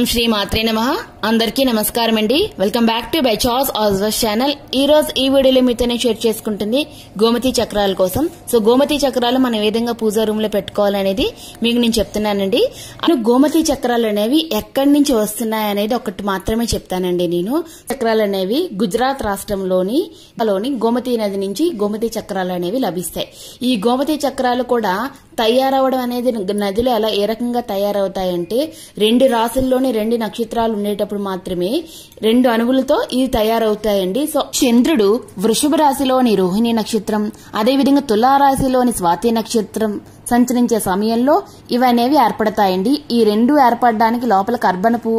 శ్రీ మాత్రే నమః. అందరికీ నమస్కారం అండి. Welcome back to buy choice always channel. ఈ రోజు ఈ వీడియోలో మీతో నేను షేర్ చేసుకుంటుంది గోమతి చక్రాల కోసం. సో గోమతి చక్రాలు మనం ఏ విధంగా పూజా రూమ్ లో పెట్టుకోవాలనేది మీకు నేను చెప్తున్నానండి. గోమతి చక్రాలు అనేవి ఎక్కడి నుంచి వస్తున్నాయి అనేది ఒకటి మాత్రమే చెప్తానండి. నేను చక్రాలు అనేవి గుజరాత్ రాష్ట్రంలోని గోమతి నది నుంచి గోమతి చక్రాలు అనేవి లభిస్తాయి. ఈ గోమతి చక్రాలు కూడా తయారవడం అనేది నదిలో ఎలా ఏ రకంగా తయారవుతాయంటే, రెండు రాశుల్లోని రెండు నక్షత్రాలు ఉండేటప్పుడు మాత్రమే రెండు అణువులతో ఇది తయారవుతాయండి. సో చంద్రుడు వృషభ రాశిలోని రోహిణి నక్షత్రం, అదేవిధంగా తులారాశిలోని స్వాతి నక్షత్రం సంచరించే సమయంలో ఇవనేవి ఏర్పడతాయండి. ఈ రెండు ఏర్పడడానికి లోపల కర్బనపు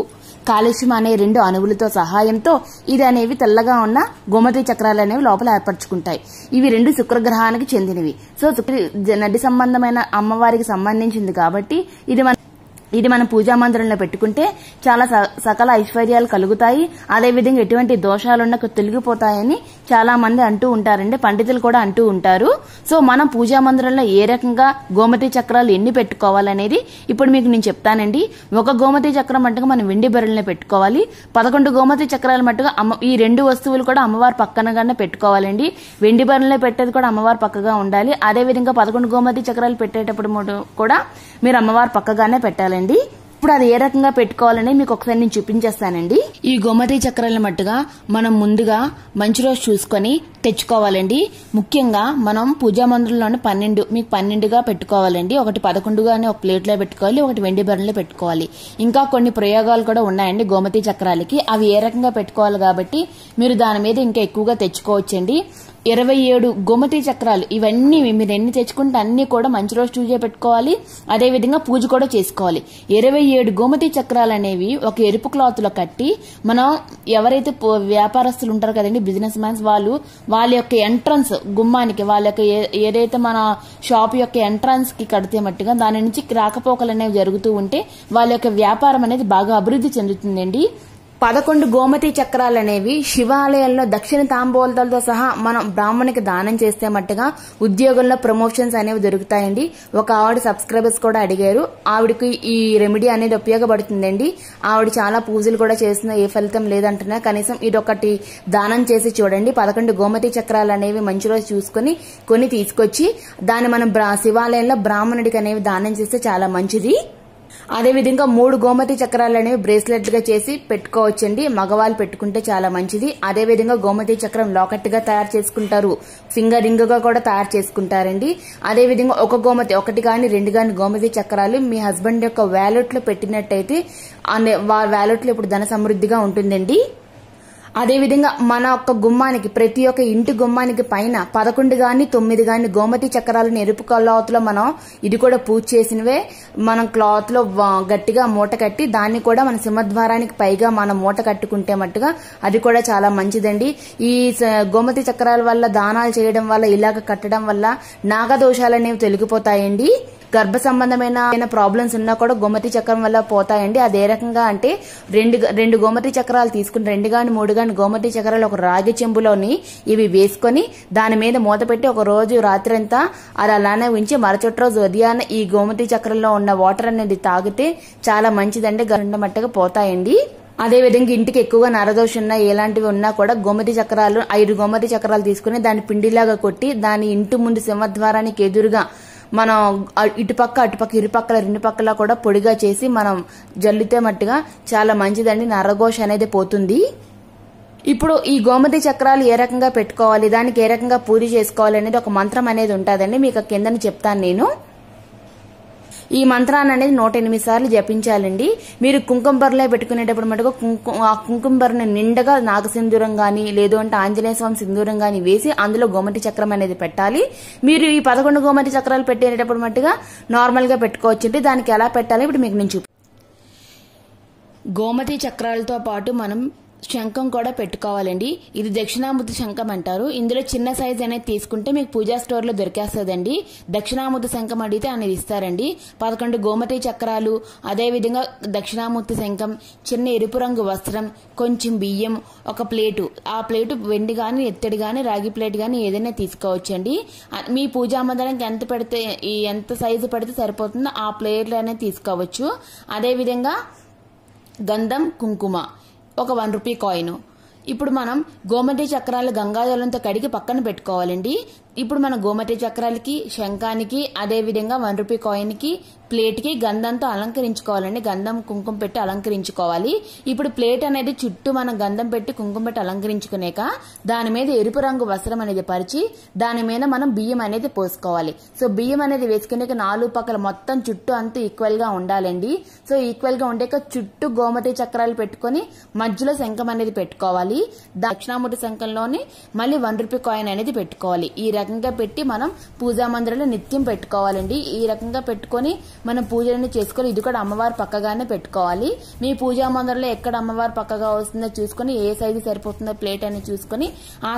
కాలుష్యం అనే రెండు అణువులతో సహాయంతో ఇది అనేవి తెల్లగా ఉన్న గోమతి చక్రాలు అనేవి లోపల ఏర్పరచుకుంటాయి. ఇవి రెండు శుక్రగ్రహానికి చెందినవి. సో నది సంబంధమైన అమ్మవారికి సంబంధించింది కాబట్టి ఇది మన పూజా మందిరంలో పెట్టుకుంటే చాలా సకల ఐశ్వర్యాలు కలుగుతాయి. అదేవిధంగా ఎటువంటి దోషాలున్నా తొలగిపోతాయని చాలా మంది అంటూ ఉంటారండి, పండితులు కూడా అంటూ ఉంటారు. సో మనం పూజా మందిరంలో ఏ రకంగా గోమతి చక్రాలు ఎన్ని పెట్టుకోవాలనేది ఇప్పుడు మీకు నేను చెప్తానండి. ఒక గోమతి చక్రం మట్టుగా మనం వెండి బెరల్ని పెట్టుకోవాలి. 11 గోమతి చక్రాల మట్టుగా ఈ రెండు వస్తువులు కూడా అమ్మవారి పక్కనగానే పెట్టుకోవాలండి. వెండి బెరల్ని పెట్టేది కూడా అమ్మవారి పక్కగా ఉండాలి. అదేవిధంగా 11 గోమతి చక్రాలు పెట్టేటప్పుడు కూడా మీరు అమ్మవారి పక్కగానే పెట్టాలండి. ఇప్పుడు అది ఏ రకంగా పెట్టుకోవాలని మీకు ఒకసారి నేను చూపించేస్తానండి. ఈ గోమతి చక్రాల మట్టుగా మనం ముందుగా మంచి రోజు చూసుకొని తెచ్చుకోవాలండి. ముఖ్యంగా మనం పూజా మందిరంలోని 12 మీకు 12గా పెట్టుకోవాలండి. ఒకటి 11గానే ఒక ప్లేట్లో పెట్టుకోవాలి, ఒకటి వెండి బెరల్లో పెట్టుకోవాలి. ఇంకా కొన్ని ప్రయోగాలు కూడా ఉన్నాయండి గోమతి చక్రాలకి. అవి ఏ రకంగా పెట్టుకోవాలి కాబట్టి మీరు దాని మీద ఇంకా ఎక్కువగా తెచ్చుకోవచ్చండి. 27 గోమతి చక్రాలు ఇవన్నీ మీరు ఎన్ని తెచ్చుకుంటే అన్ని కూడా మంచి రోజు చూసే పెట్టుకోవాలి. అదేవిధంగా పూజ కూడా చేసుకోవాలి. 27 గోమతి చక్రాలు అనేవి ఒక ఎరుపు క్లాత్ లో కట్టి మనం ఎవరైతే వ్యాపారస్తులు ఉంటారు కదండి, బిజినెస్ మ్యాన్స్, వాళ్ళ యొక్క ఎంట్రన్స్ గుమ్మానికి, వాళ్ళ యొక్క ఏదైతే మన షాప్ యొక్క ఎంట్రన్స్ కి కడితే మట్టుగా దాని నుంచి రాకపోకలు అనేవి జరుగుతూ ఉంటే వాళ్ళ యొక్క వ్యాపారం అనేది బాగా అభివృద్ధి చెందుతుందండి. 11 గోమతి చక్రాలు అనేవి శివాలయంలో దక్షిణ తాంబూలాలతో సహా మనం బ్రాహ్మణికి దానం చేస్తే మట్టుగా ఉద్యోగంలో ప్రమోషన్స్ అనేవి దొరుకుతాయండి. ఒక ఆవిడ సబ్స్క్రైబర్స్ కూడా అడిగారు, ఆవిడకి ఈ రెమెడీ అనేది ఉపయోగపడుతుందండి. ఆవిడ చాలా పూజలు కూడా చేస్తున్నా ఏ ఫలితం లేదంటున్నా, కనీసం ఇదొకటి దానం చేసి చూడండి. 11 గోమతి చక్రాలు అనేవి మంచి రోజు చూసుకుని కొని తీసుకొచ్చి దాన్ని మనం శివాలయంలో బ్రాహ్మణుడికి అనేవి దానం చేస్తే చాలా మంచిది. అదేవిధంగా 3 గోమతి చక్రాలు అనేవి బ్రేస్లెట్ గా చేసి పెట్టుకోవచ్చండి. మగవాళ్ళు పెట్టుకుంటే చాలా మంచిది. అదేవిధంగా గోమతి చక్రం లాకెట్ గా తయారు చేసుకుంటారు, ఫింగర్ రింగ్ గా కూడా తయారు చేసుకుంటారండి. అదేవిధంగా ఒకటి గాని 2 గాని గోమతి చక్రాలు మీ హస్బెండ్ యొక్క వ్యాలెట్ లో పెట్టినట్టయితే వ్యాలెట్ లో ఇప్పుడు ధన సమృద్ధిగా ఉంటుందండి. అదేవిధంగా మన ఒక్క గుమ్మానికి, ప్రతి ఒక్క ఇంటి గుమ్మానికి పైన 11 గాని 9 గాని గోమతి చక్రాలను ఎరుపు క్లాత్ లో మనం ఇది కూడా పూజ చేసినవే మనం క్లాత్ లో గట్టిగా మూట కట్టి దాన్ని కూడా మన సింహద్వారానికి పైగా మనం మూట కట్టుకుంటే మట్టుగా అది కూడా చాలా మంచిదండి. ఈ గోమతి చక్రాల వల్ల దానాలు చేయడం వల్ల, ఇలాగ కట్టడం వల్ల నాగదోషాలు అనేవి తొలగిపోతాయండి. గర్భ సంబంధమైన ప్రాబ్లమ్స్ ఉన్నా కూడా గోమతి చక్రం వల్ల పోతాయండి. అది ఏ రకంగా అంటే రెండు గోమతి చక్రాలు తీసుకుని 2 గాని 3 గాని గోమతి చక్రాలు ఒక రాగి చెంబులోని ఇవి వేసుకొని దాని మీద మూత పెట్టి ఒక రోజు రాత్రి అంతా అది అలానే ఉంచి మరుసటి రోజు ఉదయాన్నే ఈ గోమతి చక్రంలో ఉన్న వాటర్ అనేది తాగితే చాలా మంచిదండి. గంటమట్టగా పోతాయండి. అదేవిధంగా ఇంటికి ఎక్కువగా నరదోషం ఉన్నా ఎలాంటివి ఉన్నా కూడా గోమతి చక్రాలు 5 గోమతి చక్రాలు తీసుకుని దాన్ని పిండిలాగా కొట్టి దాని ఇంటి ముందు సింహద్వారానికి ఎదురుగా మనం ఇటుపక్క ఇరుపక్కల 2 పక్కల కూడా పొడిగా చేసి మనం జల్లితే మట్టుగా చాలా మంచిదండి, నరఘోష అనేది పోతుంది. ఇప్పుడు ఈ గోమతి చక్రాలు ఏ రకంగా పెట్టుకోవాలి, దానికి ఏ రకంగా పూజ చేసుకోవాలి అనేది ఒక మంత్రం అనేది ఉంటుందండి. మీకు కిందని చెప్తాను నేను. ఈ మంత్రాన్ని అనేది 108 సార్లు జపించాలండి. మీరు కుంకుమ బర్రలో పెట్టుకునేటప్పుడు మటుకు ఆ కుంకుమ బర్రని నిండగా నాగసింధూరం గాని లేదు అంటే ఆంజనేయ స్వామి సింధూరం గాని వేసి అందులో గోమతి చక్రం అనేది పెట్టాలి. మీరు ఈ 11 గోమతి చక్రాలు పెట్టేటప్పుడు మట్టుగా నార్మల్ గా పెట్టుకోవచ్చు. దానికి ఎలా పెట్టాలి ఇప్పుడు మీకు నేను గోమతి చక్రాలతో పాటు మనం శంఖం కూడా పెట్టుకోవాలండి. ఇది దక్షిణామూర్తి శంఖం అంటారు. ఇందులో చిన్న సైజ్ అనేది తీసుకుంటే మీకు పూజా స్టోర్ లో దొరికేస్తుందండి. దక్షిణామూర్తి శంఖం అడిగితే అనేది ఇస్తారండి. 11 గోమతి చక్రాలు, అదేవిధంగా దక్షిణామూర్తి శంఖం, చిన్న ఎరుపు రంగు వస్త్రం, కొంచెం బియ్యం, ఒక ప్లేటు. ఆ ప్లేటు వెండి గాని ఎత్తడి గాని రాగి ప్లేట్ గాని ఏదైనా తీసుకోవచ్చండి. మీ పూజా మందిరానికి ఎంత సైజు పడితే సరిపోతుందో ఆ ప్లేట్లు అనేది తీసుకోవచ్చు. అదేవిధంగా గంధం కుంకుమ ఒక 1 రూపీ కాయిన్. ఇప్పుడు మనం గోమతి చక్రాలు గంగాజలంతో కడిగి పక్కన పెట్టుకోవాలండి. ఇప్పుడు మన గోమతి చక్రాలకి, శంఖానికి, అదే విధంగా 1 రూపీ కాయిన్ కి, ప్లేట్ కి గంధంతో అలంకరించుకోవాలండి. గంధం కుంకుమ పెట్టి అలంకరించుకోవాలి. ఇప్పుడు ప్లేట్ అనేది చుట్టూ మనం గంధం పెట్టి కుంకుమ పెట్టి అలంకరించుకునేక దాని మీద ఎరుపు రంగు వస్త్రం అనేది పరిచి దాని మీద మనం బియ్యం అనేది పోసుకోవాలి. సో బియ్యం అనేది వేసుకునేక 4 పక్కల మొత్తం చుట్టూ అంతా ఈక్వల్ గా ఉండాలండి. సో ఈక్వల్ గా ఉండేక చుట్టూ గోమతి చక్రాలు పెట్టుకుని మధ్యలో శంఖం అనేది పెట్టుకోవాలి. దక్షిణామూర్తి శంఖంలోని మళ్ళీ 1 రూపీ కాయిన్ అనేది పెట్టుకోవాలి. ఈ రకంగా పెట్టి మనం పూజా మందిరంలో నిత్యం పెట్టుకోవాలండి. ఈ రకంగా పెట్టుకొని మనం పూజలను చేసుకొని ఇది కూడా అమ్మవారి పక్కగానే పెట్టుకోవాలి. మీ పూజా మందిరంలో ఎక్కడ అమ్మవారి పక్కగా వస్తుందో చూసుకొని ఏ సైజు సరిపోతుందో ప్లేట్ అని చూసుకొని ఆ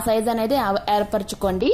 సైజ్ అనేది ఏర్పరచుకోండి.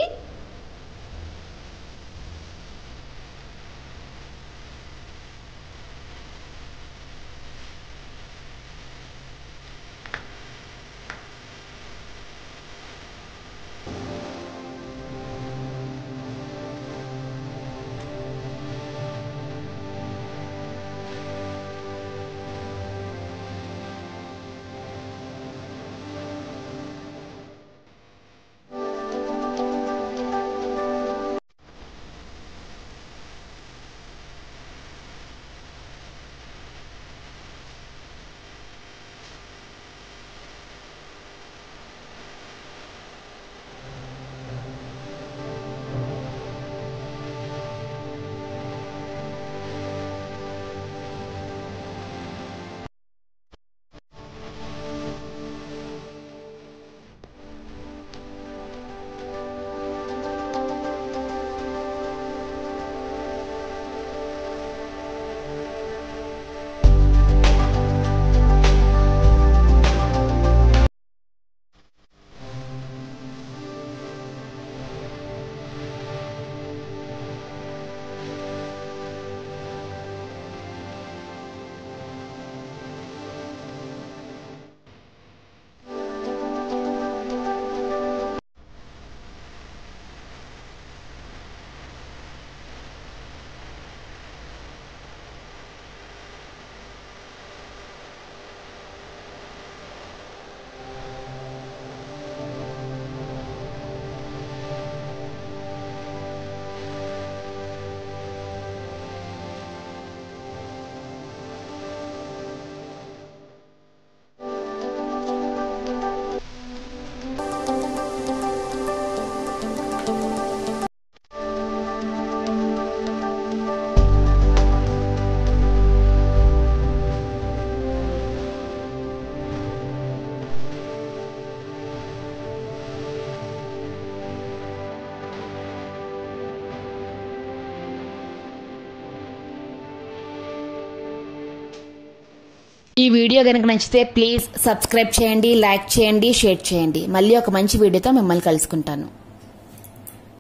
ఈ వీడియో గనుక నచ్చితే ప్లీజ్ సబ్స్క్రైబ్ చేయండి, లైక్ చేయండి, షేర్ చేయండి. మళ్ళీ ఒక మంచి వీడియోతో మిమ్మల్ని కలుసుకుంటాను.